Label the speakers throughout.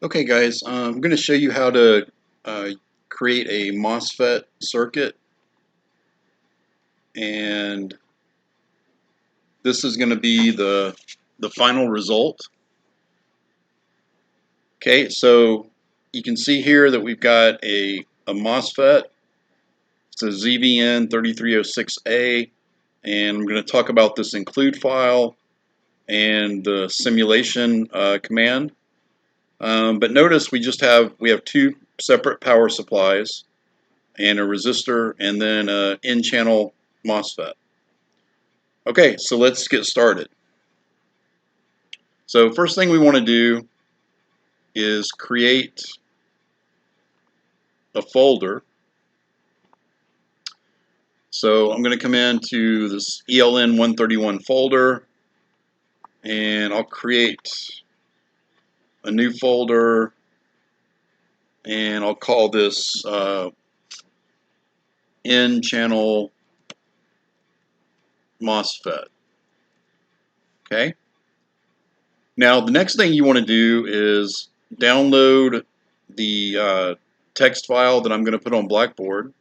Speaker 1: Okay guys, I'm going to show you how to create a MOSFET circuit, and this is going to be the final result. Okay, so you can see here that we've got a MOSFET. It's a ZVN3306a, and I'm going to talk about this include file and the simulation command. But notice we have two separate power supplies and a resistor, and then an N-channel MOSFET. Okay, so let's get started. So first thing we want to do is create a folder. So I'm going to come into this ELN131 folder, and I'll create a new folder, and I'll call this N-channel MOSFET. Okay. Now the next thing you want to do is download the text file that I'm going to put on Blackboard.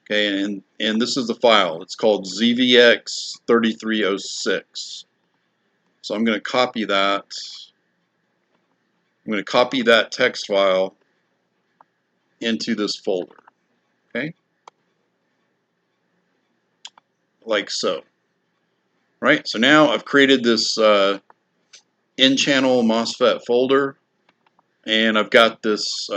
Speaker 1: Okay, and this is the file. It's called ZVX3306. So I'm going to copy that. I'm going to copy that text file into this folder. Okay, like so. Right. So now I've created this N-channel MOSFET folder, and I've got this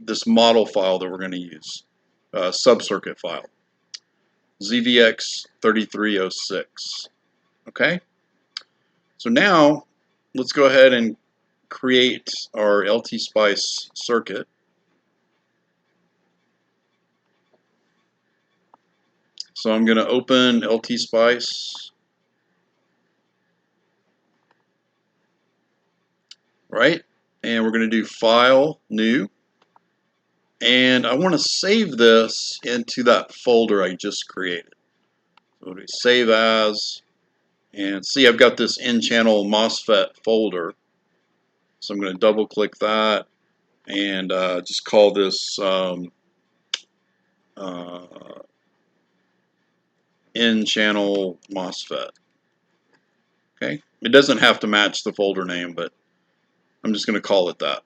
Speaker 1: this model file that we're going to use, subcircuit file, ZVX3306. Okay, so now let's go ahead and create our LTSpice circuit. So I'm going to open LTSpice, right? And we're going to do File, New. And I want to save this into that folder I just created. So we save as, and see I've got this N-channel MOSFET folder. So I'm going to double click that and just call this N-channel MOSFET. Okay, it doesn't have to match the folder name, but I'm just going to call it that.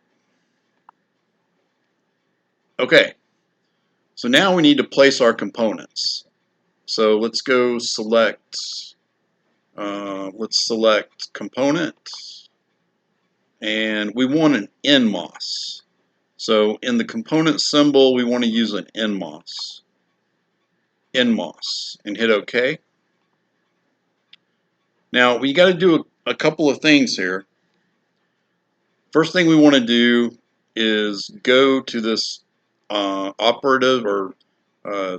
Speaker 1: Okay, so now we need to place our components. So let's go select, let's select component, and we want an NMOS. So in the component symbol, we want to use an NMOS. NMOS, and hit OK. Now we got to do a couple of things here. First thing we want to do is go to this operative or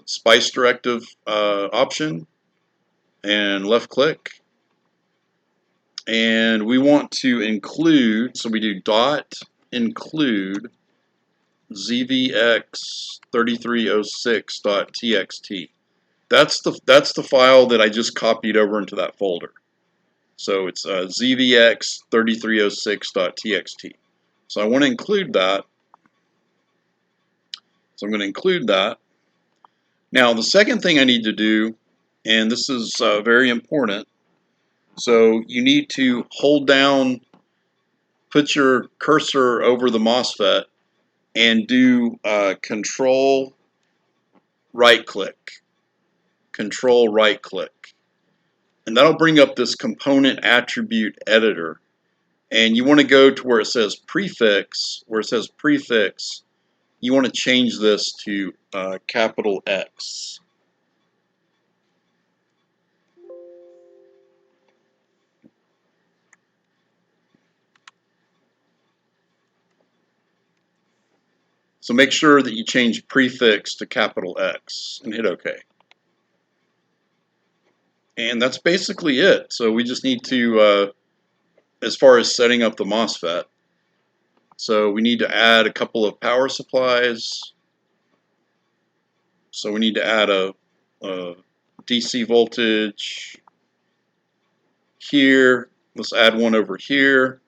Speaker 1: spice directive option and left click, and we want to include, so we do dot include zvx3306.txt. That's the file that I just copied over into that folder. So it's zvx3306.txt. So I want to include that. So I'm going to include that. Now the second thing I need to do, and this is very important, so you need to hold down, put your cursor over the MOSFET and do control right click. Control right click. And that'll bring up this component attribute editor. And you want to go to where it says prefix, you want to change this to capital X. So make sure that you change prefix to capital X and hit OK. And that's basically it. So we just need to, as far as setting up the MOSFET, so we need to add a couple of power supplies. So we need to add a DC voltage here. Let's add one over here.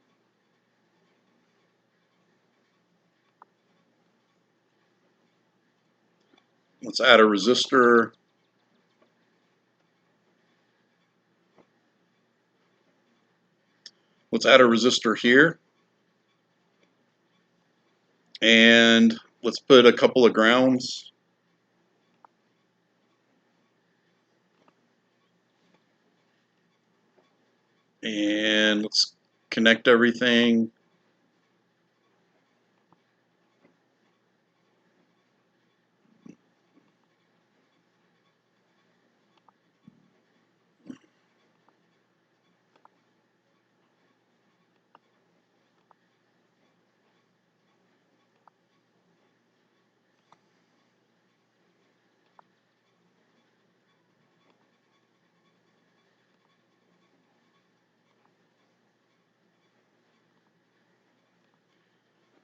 Speaker 1: Let's add a resistor. Let's add a resistor here. And let's put a couple of grounds. And let's connect everything.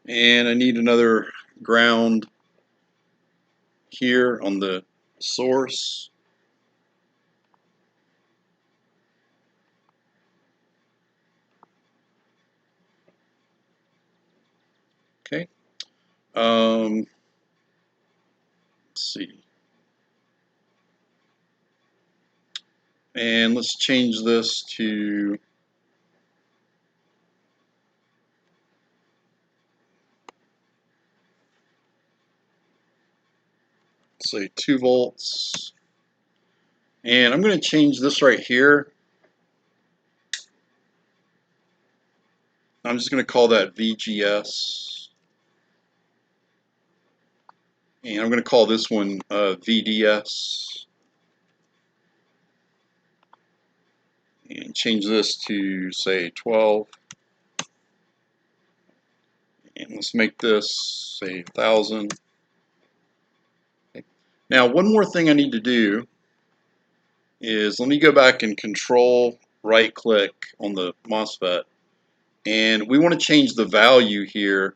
Speaker 1: And I need another ground here on the source. Okay. Let's see. And let's change this to, say, 2 volts. And I'm going to change this right here. I'm just going to call that VGS. And I'm going to call this one VDS. And change this to, say, 12. And let's make this, say, 1,000. Okay. Now, one more thing I need to do is, let me go back and control right click on the MOSFET. And we want to change the value here.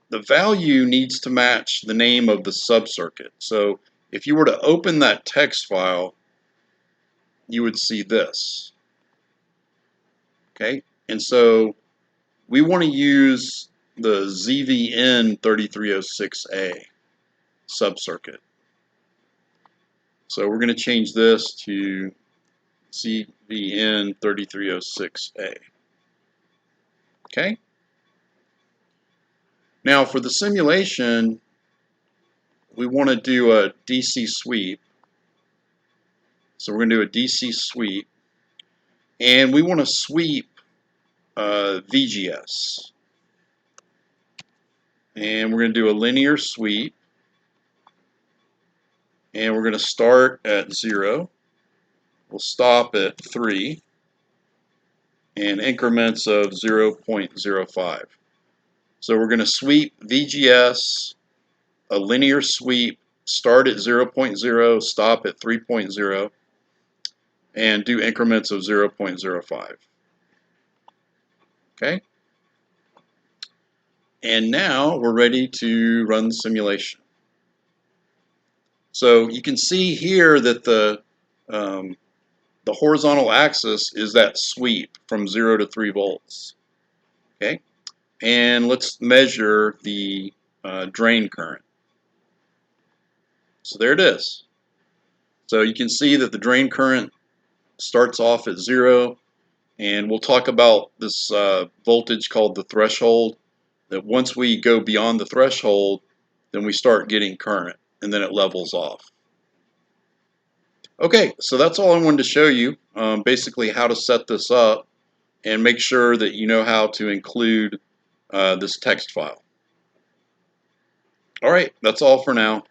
Speaker 1: The value needs to match the name of the subcircuit. So if you were to open that text file, you would see this. Okay, and so we want to use the ZVN3306a subcircuit. So we're going to change this to ZVN3306a. Okay. Now for the simulation, we want to do a DC sweep. So we're going to do a DC sweep, and we want to sweep VGS. And we're going to do a linear sweep, and we're going to start at 0. We'll stop at 3, and increments of 0.05. So we're going to sweep VGS, a linear sweep, start at 0.0, stop at 3.0, and do increments of 0.05. Okay? And now we're ready to run the simulation. So you can see here that the horizontal axis is that sweep from 0 to 3 volts. Okay? And let's measure the drain current. So there it is. So you can see that the drain current starts off at 0, and we'll talk about this voltage called the threshold, that once we go beyond the threshold, then we start getting current, and then it levels off. Okay, so that's all I wanted to show you, basically how to set this up and make sure that you know how to include this text file. All right, that's all for now.